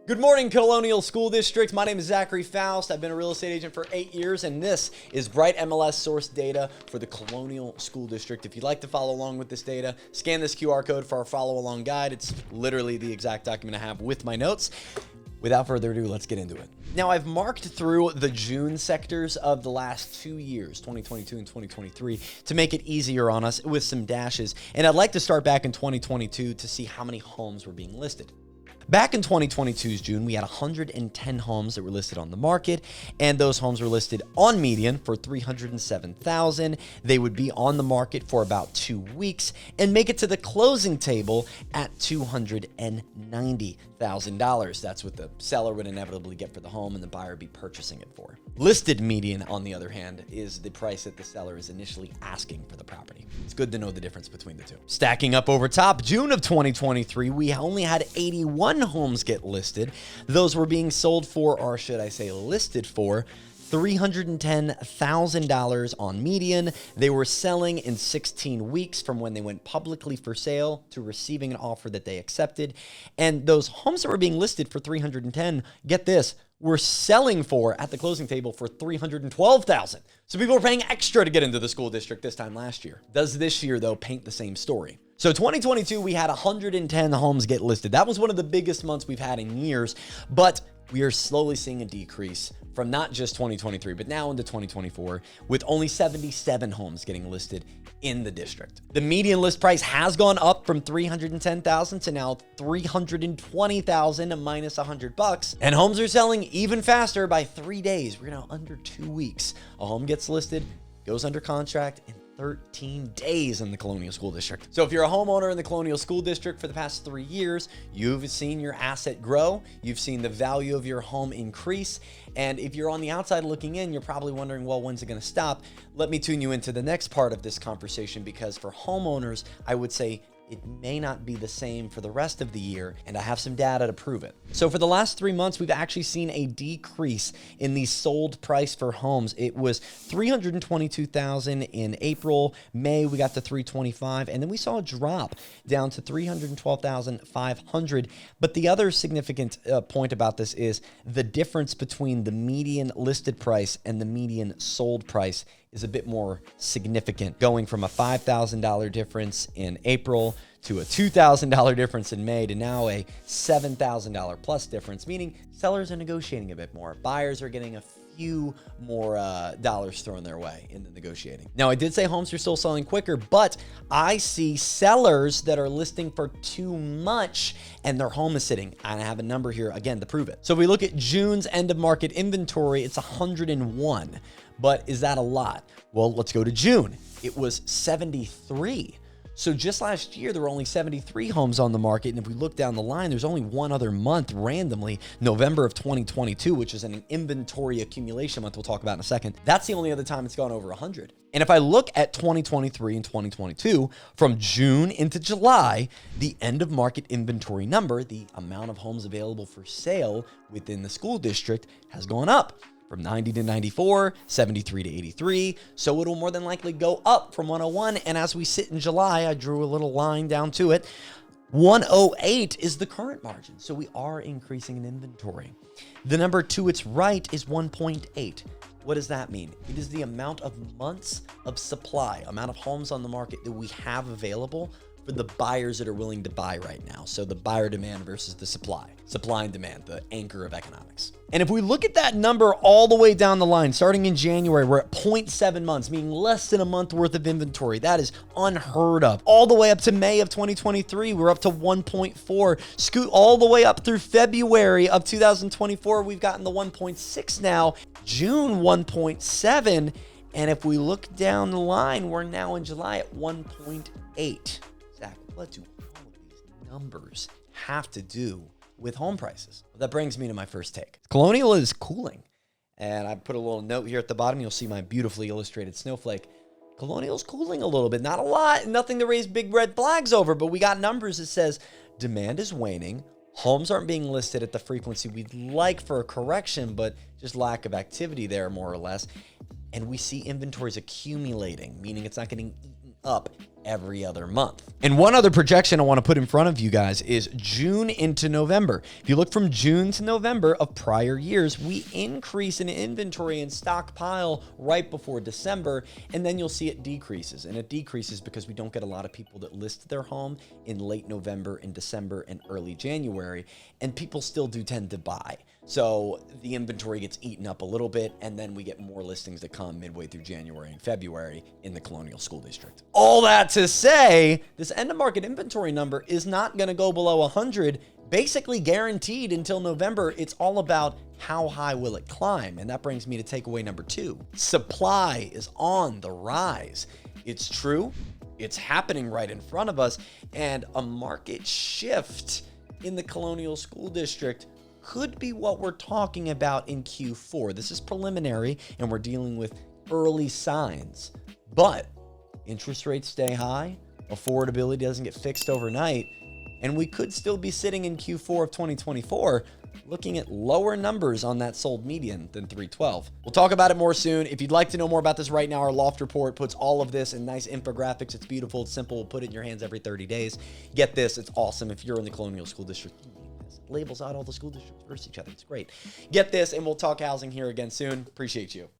Good morning, Colonial School District. My name is Zachary Fa. I've been a real estate agent for 8 years, and this is Bright MLS source data for the Colonial School District. If you'd like to follow along with this data, scan this QR code for our follow along guide. It's literally the exact document I have with my notes. Without further ado, let's get into it. Now, I've marked through the June sectors of the last 2 years, 2022 and 2023, to make it easier on us with some dashes. And I'd like to start back in 2022 to see how many homes were being listed. Back in 2022's June, we had 110 homes that were listed on the market, and those homes were listed on median for $307,000. They would be on the market for about 2 weeks and make it to the closing table at $290,000. That's what the seller would inevitably get for the home and the buyer would be purchasing it for. Listed median, on the other hand, is the price that the seller is initially asking for the property. It's good to know the difference between the two. Stacking up over top, June of 2023, we only had 81 homes get listed. Those were being sold for, or should I say listed for, $310,000 on median. They were selling in 16 weeks from when they went publicly for sale to receiving an offer that they accepted. And those homes that were being listed for 310, get this, were selling for at the closing table for $312,000. So people were paying extra to get into the school district this time last year. Does this year, though, paint the same story? So 2022, we had 110 homes get listed. That was one of the biggest months we've had in years, but we are slowly seeing a decrease from not just 2023, but now into 2024, with only 77 homes getting listed in the district. The median list price has gone up from $310,000 to now $320,000 minus $100. And homes are selling even faster by 3 days. We're now under 2 weeks. A home gets listed, goes under contract in 13 days in the Colonial School District. So if you're a homeowner in the Colonial School District for the past 3 years, you've seen your asset grow, you've seen the value of your home increase, and if you're on the outside looking in, you're probably wondering, well, when's it gonna stop? Let me tune you into the next part of this conversation, because for homeowners, I would say it may not be the same for the rest of the year, and I have some data to prove it. So for the last 3 months, we've actually seen a decrease in the sold price for homes. It was $322,000 in April. May, we got to $325,000, and then we saw a drop down to $312,500. But the other significant point about this is the difference between the median listed price and the median sold price is a bit more significant, going from a $5,000 difference in April to a $2,000 difference in May to now a $7,000 plus difference, meaning sellers are negotiating a bit more. Buyers are getting a few more dollars thrown their way in the negotiating. Now, I did say homes are still selling quicker, but I see sellers that are listing for too much and their home is sitting. And I have a number here, again, to prove it. So if we look at June's end of market inventory, it's 101. But is that a lot? Well, let's go to June. It was 73. So just last year, there were only 73 homes on the market. And if we look down the line, there's only one other month randomly, November of 2022, which is an inventory accumulation month we'll talk about in a second. That's the only other time it's gone over 100. And if I look at 2023 and 2022, from June into July, the end of market inventory number, the amount of homes available for sale within the school district, has gone up from 90 to 94, 73 to 83. So it'll more than likely go up from 101. And as we sit in July, I drew a little line down to it. 108 is the current margin. So we are increasing in inventory. The number to its right is 1.8. What does that mean? It is the amount of months of supply, amount of homes on the market that we have available for the buyers that are willing to buy right now. So the buyer demand versus the supply and demand, the anchor of economics. And if we look at that number all the way down the line, starting in January, we're at 0.7 months, meaning less than a month worth of inventory. That is unheard of. All the way up to May of 2023, we're up to 1.4. Scoot all the way up through February of 2024, we've gotten the 1.6 now. June, 1.7. And if we look down the line, we're now in July at 1.8. Zach, what do all of these numbers have to do with home prices? Well, that brings me to my first take. Colonial is cooling. And I put a little note here at the bottom. You'll see my beautifully illustrated snowflake. Colonial's cooling a little bit. Not a lot, nothing to raise big red flags over, but we got numbers that says demand is waning. Homes aren't being listed at the frequency we'd like for a correction, but just lack of activity there, more or less. And we see inventories accumulating, meaning it's not getting eaten up every other month. And one other projection I want to put in front of you guys is June into November. If you look from June to November of prior years, we increase in inventory and stockpile right before December, and then you'll see it decreases. And it decreases because we don't get a lot of people that list their home in late November and December and early January, and people still do tend to buy. So the inventory gets eaten up a little bit, and then we get more listings that come midway through January and February in the Colonial School District. All that to say, this end of market inventory number is not going to go below 100, basically guaranteed until November. It's all about how high will it climb. And that brings me to takeaway number 2. Supply is on the rise. It's true. It's happening right in front of us. And a market shift in the Colonial School District could be what we're talking about in Q4. This is preliminary, and we're dealing with early signs. But interest rates stay high, affordability doesn't get fixed overnight, and we could still be sitting in Q4 of 2024 looking at lower numbers on that sold median than 312. We'll talk about it more soon. If you'd like to know more about this right now, our loft report puts all of this in nice infographics. It's beautiful, it's simple. We'll put it in your hands every 30 days. Get this, it's awesome. If you're in the Colonial School District, labels out all the school districts versus each other. It's great. Get this, and we'll talk housing here again soon. Appreciate you.